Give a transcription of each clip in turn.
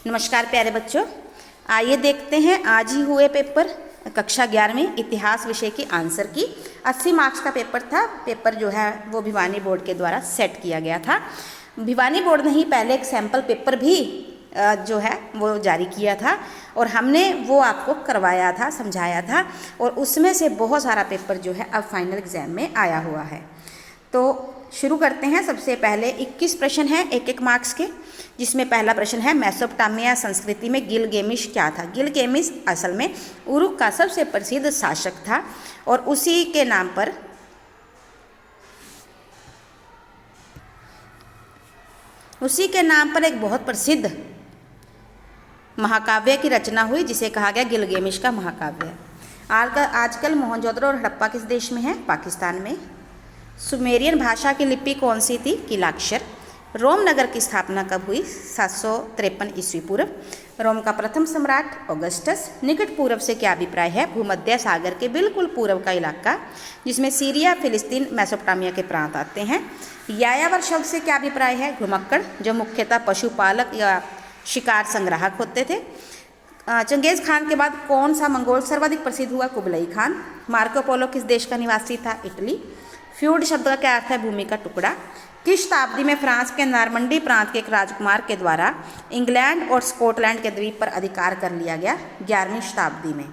नमस्कार प्यारे बच्चों, आइए देखते हैं आज ही हुए पेपर कक्षा 11वीं इतिहास विषय की आंसर की। 80 मार्क्स का पेपर था। पेपर जो है वो भिवानी बोर्ड के द्वारा सेट किया गया था। भिवानी बोर्ड ने ही पहले एक सैम्पल पेपर भी जो है वो जारी किया था और हमने वो आपको करवाया था, समझाया था, और उसमें से बहुत सारा पेपर जो है अब फाइनल एग्जाम में आया हुआ है। तो शुरू करते हैं। सबसे पहले 21 प्रश्न हैं एक मार्क्स के, जिसमें पहला प्रश्न है मेसोपोटामिया संस्कृति में गिलगेमिश क्या था। गिलगेमिश असल में उरुक का सबसे प्रसिद्ध शासक था और उसी के नाम पर एक बहुत प्रसिद्ध महाकाव्य की रचना हुई, जिसे कहा गया गिलगेमिश का महाकाव्य। आजकल मोहनजोदड़ो और हड़प्पा किस देश में है? पाकिस्तान में। सुमेरियन भाषा की लिपि कौन सी थी? कीलाक्षर। रोम नगर की स्थापना कब हुई? 753 ईस्वी पूर्व। रोम का प्रथम सम्राट ऑगस्टस। निकट पूर्व से क्या अभिप्राय है? भूमध्य सागर के बिल्कुल पूर्व का इलाका, जिसमें सीरिया, फिलिस्तीन, मेसोपोटामिया के प्रांत आते हैं। यायावर शब्द से क्या अभिप्राय है? घुमक्कड़, जो मुख्यतः पशुपालक या शिकार संग्राहक होते थे। चंगेज खान के बाद कौन सा मंगोल सर्वाधिक प्रसिद्ध हुआ? Kublai Khan. मार्को पोलो किस देश का निवासी था? इटली। फ्यूड शब्द का क्या अर्थ है? भूमि का टुकड़ा। किस शताब्दी में फ्रांस के नॉर्मंडी प्रांत के एक राजकुमार के द्वारा इंग्लैंड और स्कॉटलैंड के द्वीप पर अधिकार कर लिया गया? 11वीं शताब्दी में।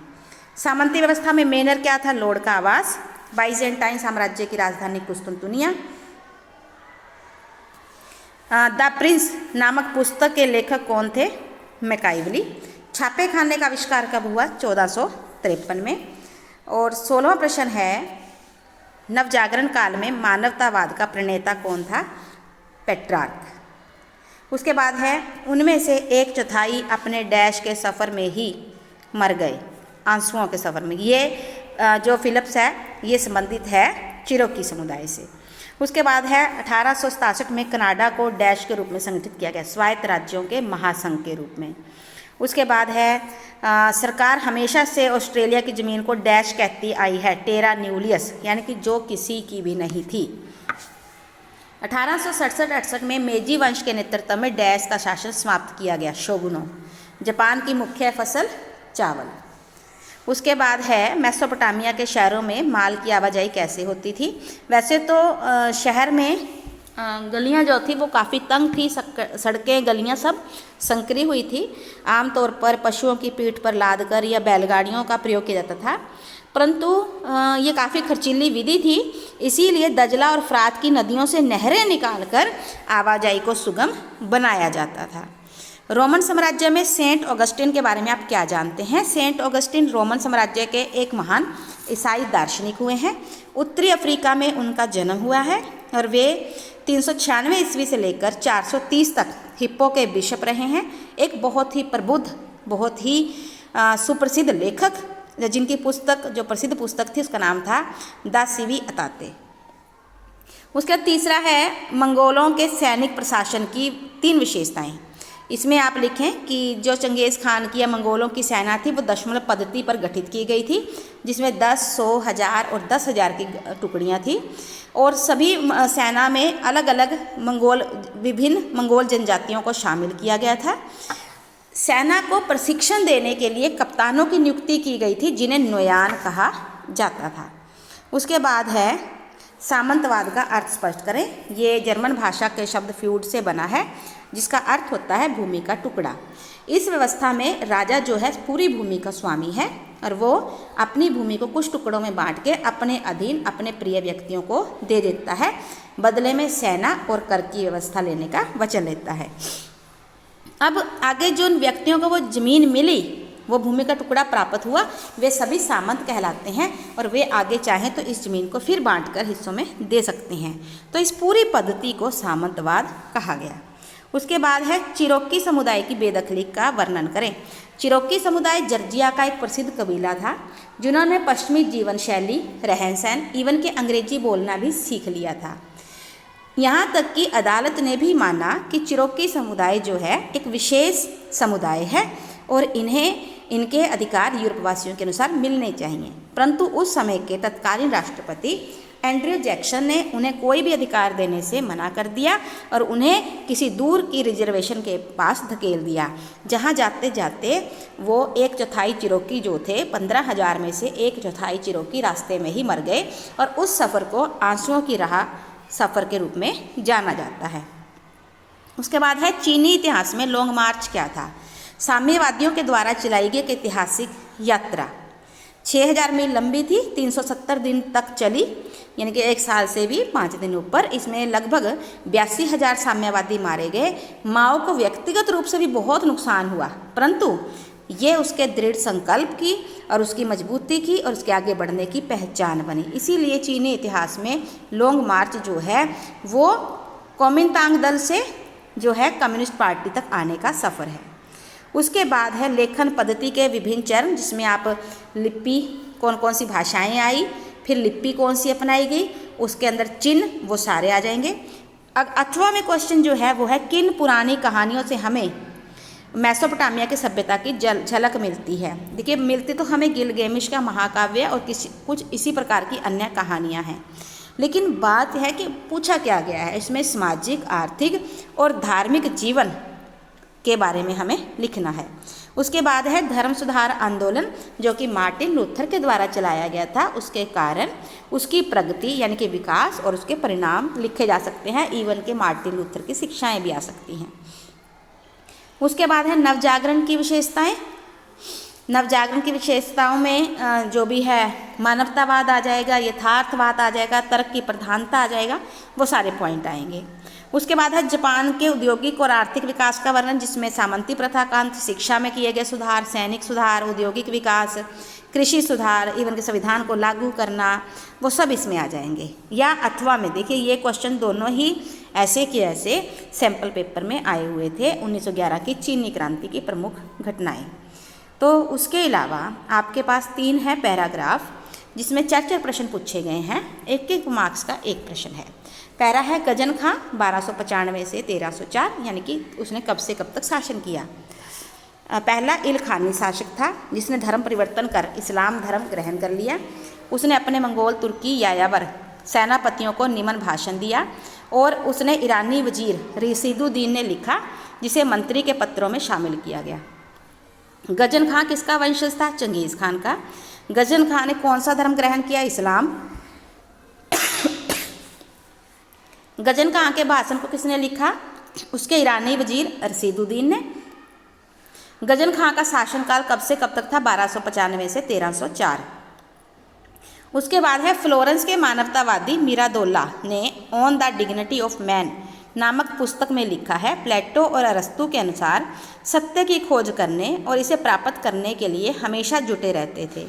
सामंती व्यवस्था में मेनर क्या था? लॉर्ड का आवास। बाइजेंटाइन साम्राज्य की राजधानी कुस्तुनतुनिया। द प्रिंस नामक पुस्तक के लेखक कौन थे? मैकाइवली। छापे खाने का आविष्कार कब हुआ? 1453 में। और 16वां प्रश्न है नवजागरण काल में मानवतावाद का प्रणेता कौन था? पेट्रार्क। उसके बाद है उनमें से 1/4 अपने डैश के सफ़र में ही मर गए, आंसुओं के सफ़र में। ये जो फिलिप्स है ये संबंधित है चिरोकी समुदाय से। उसके बाद है 1867 में कनाडा को डैश के रूप में संगठित किया गया, स्वायत्त राज्यों के महासंघ के रूप में। उसके बाद है सरकार हमेशा से ऑस्ट्रेलिया की ज़मीन को डैश कहती आई है, टेरा न्यूलियस, यानी कि जो किसी की भी नहीं थी। 1867-68 में मेजी वंश के नेतृत्व में डैश का शासन समाप्त किया गया, शोगुनों। जापान की मुख्य फसल चावल। उसके बाद है मेसोपोटामिया के शहरों में माल की आवाजाही कैसे होती थी? वैसे तो शहर में गलियां जो थी वो काफ़ी तंग थी, सड़कें गलियां सब संकरी हुई थी। आमतौर पर पशुओं की पीठ पर लादकर या बैलगाड़ियों का प्रयोग किया जाता था, परंतु ये काफ़ी खर्चीली विधि थी, इसीलिए दजला और फ्रात की नदियों से नहरें निकालकर आवाजाही को सुगम बनाया जाता था। रोमन साम्राज्य में सेंट ऑगस्टिन के बारे में आप क्या जानते हैं? सेंट ऑगस्टिन रोमन साम्राज्य के एक महान ईसाई दार्शनिक हुए हैं। उत्तरी अफ्रीका में उनका जन्म हुआ है और वे 396 ईस्वी से लेकर 430 तक हिप्पो के बिशप रहे हैं। एक बहुत ही प्रबुद्ध, बहुत ही सुप्रसिद्ध लेखक, जिनकी पुस्तक, जो प्रसिद्ध पुस्तक थी, उसका नाम था द सिवी अताते। उसका तीसरा है मंगोलों के सैनिक प्रशासन की 3 विशेषताएं। इसमें आप लिखें कि जो चंगेज़ खान की या मंगोलों की सेना थी वो दशमलव पद्धति पर गठित की गई थी, जिसमें 10, 100, 1000 और 10,000 की टुकड़ियाँ थी, और सभी सेना में अलग अलग विभिन्न मंगोल जनजातियों को शामिल किया गया था। सेना को प्रशिक्षण देने के लिए कप्तानों की नियुक्ति की गई थी, जिन्हें नोयान कहा जाता था। उसके बाद है सामंतवाद का अर्थ स्पष्ट करें। ये जर्मन भाषा के शब्द फ्यूड से बना है, जिसका अर्थ होता है भूमि का टुकड़ा। इस व्यवस्था में राजा जो है पूरी भूमि का स्वामी है और वो अपनी भूमि को कुछ टुकड़ों में बांट के अपने अधीन अपने प्रिय व्यक्तियों को दे देता है, बदले में सेना और कर की व्यवस्था लेने का वचन लेता है। अब आगे जो व्यक्तियों को वो जमीन मिली, वो भूमि का टुकड़ा प्राप्त हुआ, वे सभी सामंत कहलाते हैं और वे आगे चाहें तो इस जमीन को फिर बांटकर हिस्सों में दे सकते हैं। तो इस पूरी पद्धति को सामंतवाद कहा गया। उसके बाद है चिरोकी समुदाय की बेदखली का वर्णन करें। चिरोकी समुदाय जॉर्जिया का एक प्रसिद्ध कबीला था, जिन्होंने पश्चिमी जीवन शैली, रहन सहन, इवन के अंग्रेजी बोलना भी सीख लिया था। यहाँ तक कि अदालत ने भी माना कि चिरोकी समुदाय जो है एक विशेष समुदाय है और इनके अधिकार यूरोपवासियों के अनुसार मिलने चाहिए। परंतु उस समय के तत्कालीन राष्ट्रपति एंड्रयू जैक्सन ने उन्हें कोई भी अधिकार देने से मना कर दिया और उन्हें किसी दूर की रिजर्वेशन के पास धकेल दिया, जहां जाते जाते वो 1/4 चिरोकी जो थे 15,000 में से 1/4 चिरोकी रास्ते में ही मर गए और उस सफ़र को आंसुओं की राह सफ़र के रूप में जाना जाता है। उसके बाद है चीनी इतिहास में लॉन्ग मार्च क्या था। साम्यवादियों के द्वारा चलाई गई एक ऐतिहासिक यात्रा 6000 मील लंबी थी, 370 दिन तक चली, यानी कि 1 साल से भी 5 दिन ऊपर। इसमें लगभग 82,000 साम्यवादी मारे गए। माओ को व्यक्तिगत रूप से भी बहुत नुकसान हुआ, परंतु ये उसके दृढ़ संकल्प की और उसकी मजबूती की और उसके आगे बढ़ने की पहचान बनी। इसीलिए चीनी इतिहास में लॉन्ग मार्च जो है वो कोमिंतांग दल से जो है कम्युनिस्ट पार्टी तक आने का सफ़र है। उसके बाद है लेखन पद्धति के विभिन्न चरण, जिसमें आप लिपि कौन कौन सी भाषाएं आई, फिर लिपि कौन सी अपनाई गई, उसके अंदर चिन्ह वो सारे आ जाएंगे। अथवा में क्वेश्चन जो है वो है किन पुरानी कहानियों से हमें मेसोपोटामिया की सभ्यता की झलक मिलती है। देखिए मिलती तो हमें गिलगेमिश का महाकाव्य और कुछ इसी प्रकार की अन्य कहानियाँ हैं, लेकिन बात है कि पूछा क्या गया है, इसमें सामाजिक, आर्थिक और धार्मिक जीवन के बारे में हमें लिखना है। उसके बाद है धर्म सुधार आंदोलन, जो कि मार्टिन लूथर के द्वारा चलाया गया था, उसके कारण उसकी प्रगति यानी कि विकास और उसके परिणाम लिखे जा सकते हैं। इवन के मार्टिन लूथर की शिक्षाएं भी आ सकती हैं। उसके बाद है नवजागरण की विशेषताएं। नवजागरण की विशेषताओं में जो भी है मानवतावाद आ जाएगा, यथार्थवाद आ जाएगा, तर्क की प्रधानता आ जाएगा, वो सारे पॉइंट आएंगे। उसके बाद है जापान के औद्योगिक और आर्थिक विकास का वर्णन, जिसमें सामंती प्रथा का अंत, शिक्षा में किए गए सुधार, सैनिक सुधार, औद्योगिक विकास, कृषि सुधार, इवन के संविधान को लागू करना, वो सब इसमें आ जाएंगे। या अथवा में देखिए ये क्वेश्चन दोनों ही ऐसे के ऐसे सैम्पल पेपर में आए हुए थे। 1911 की चीनी क्रांति की प्रमुख घटनाएं। तो उसके अलावा आपके पास 3 है पैराग्राफ, जिसमें 4 प्रश्न पूछे गए हैं। 1 मार्क्स का 1 प्रश्न है। पैरा है गजन खां 1295 से 1304, यानी कि उसने कब से कब तक शासन किया। पहला इलखानी शासक था, जिसने धर्म परिवर्तन कर इस्लाम धर्म ग्रहण कर लिया। उसने अपने मंगोल तुर्की यायावर सेनापतियों को निमन भाषण दिया और उसने ईरानी वजीर रशीदुद्दीन ने लिखा, जिसे मंत्री के पत्रों में शामिल किया गया। गजन खां किसका वंशज था? चंगेज़ खान का। गजन खां ने कौन सा धर्म ग्रहण किया? इस्लाम। गजन खां के भाषण को किसने लिखा? उसके ईरानी वजीर रशीदुद्दीन ने। गजन खां का शासनकाल कब से कब तक था? 1295 से 1304। उसके बाद है फ्लोरेंस के मानवतावादी मिरादोला ने on the dignity of man नामक पुस्तक में लिखा है, प्लेटो और अरस्तु के अनुसार सत्य की खोज करने और इसे प्राप्त करने के लिए हमेशा जुटे रहते थे।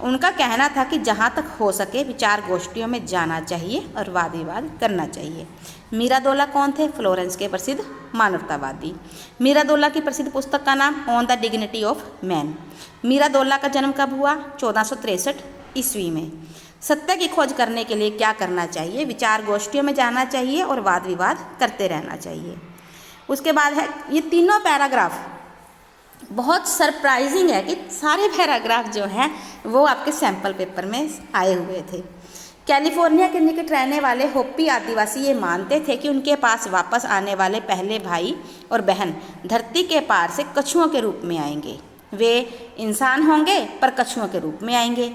उनका कहना था कि जहाँ तक हो सके विचार गोष्ठियों में जाना चाहिए और वाद विवाद करना चाहिए। मिरादोला कौन थे? फ्लोरेंस के प्रसिद्ध मानवतावादी। मिरादोला की प्रसिद्ध पुस्तक का नाम on the dignity of man. Mirandola का जन्म कब हुआ? 1463 ईस्वी में। सत्य की खोज करने के लिए क्या करना चाहिए? विचार गोष्ठियों में जाना चाहिए और वाद विवाद करते रहना चाहिए। उसके बाद है ये तीनों पैराग्राफ बहुत सरप्राइजिंग है कि सारे पैराग्राफ जो हैं वो आपके सैम्पल पेपर में आए हुए थे। कैलिफोर्निया के निकट रहने वाले होपी आदिवासी ये मानते थे कि उनके पास वापस आने वाले पहले भाई और बहन धरती के पार से कछुओं के रूप में आएंगे। वे इंसान होंगे पर कछुओं के रूप में आएंगे।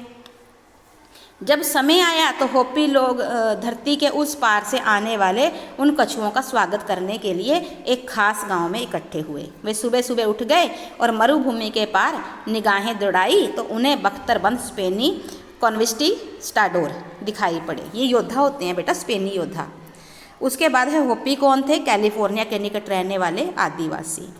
जब समय आया तो होपी लोग धरती के उस पार से आने वाले उन कछुओं का स्वागत करने के लिए एक खास गांव में इकट्ठे हुए। वे सुबह सुबह उठ गए और मरुभूमि के पार निगाहें दौड़ाई तो उन्हें बख्तरबंद स्पेनी कॉन्विस्टाडोर दिखाई पड़े। ये योद्धा होते हैं बेटा, स्पेनी योद्धा। उसके बाद है होपी कौन थे? कैलिफोर्निया के निकट रहने वाले आदिवासी।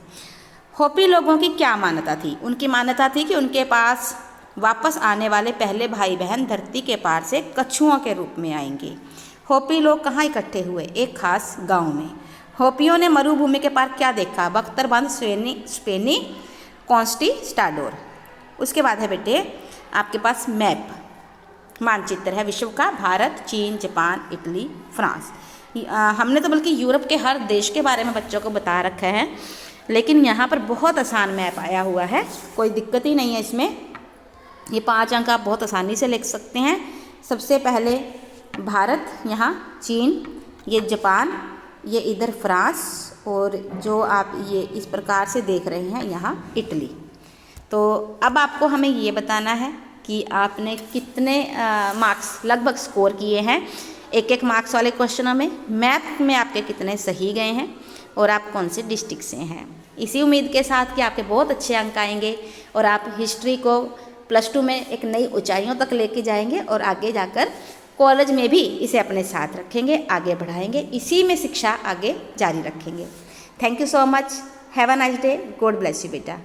होपी लोगों की क्या मान्यता थी? उनकी मान्यता थी कि उनके पास वापस आने वाले पहले भाई बहन धरती के पार से कछुओं के रूप में आएंगे। होपी लोग कहाँ इकट्ठे हुए? एक खास गांव में। होपियों ने मरुभूमि के पार क्या देखा? बख्तरबंद स्पेनी कॉन्विस्टाडोर। उसके बाद है बेटे आपके पास मैप, मानचित्र है विश्व का। भारत, चीन, जापान, इटली, फ्रांस। हमने तो बल्कि यूरोप के हर देश के बारे में बच्चों को बता रखा है, लेकिन यहाँ पर बहुत आसान मैप आया हुआ है, कोई दिक्कत ही नहीं है इसमें। ये 5 अंक आप बहुत आसानी से लिख सकते हैं। सबसे पहले भारत, यहाँ चीन, ये जापान, ये इधर फ्रांस, और जो आप ये इस प्रकार से देख रहे हैं यहाँ इटली। तो अब आपको हमें ये बताना है कि आपने कितने मार्क्स लगभग स्कोर किए हैं एक एक मार्क्स वाले क्वेश्चनों में। मैथ में आपके कितने सही गए हैं और आप कौन से डिस्ट्रिक्ट से हैं। इसी उम्मीद के साथ कि आपके बहुत अच्छे अंक आएंगे और आप हिस्ट्री को +2 में एक नई ऊंचाइयों तक लेके जाएंगे और आगे जाकर कॉलेज में भी इसे अपने साथ रखेंगे, आगे बढ़ाएंगे, इसी में शिक्षा आगे जारी रखेंगे। Thank you so much. Have a nice day. God bless you बेटा।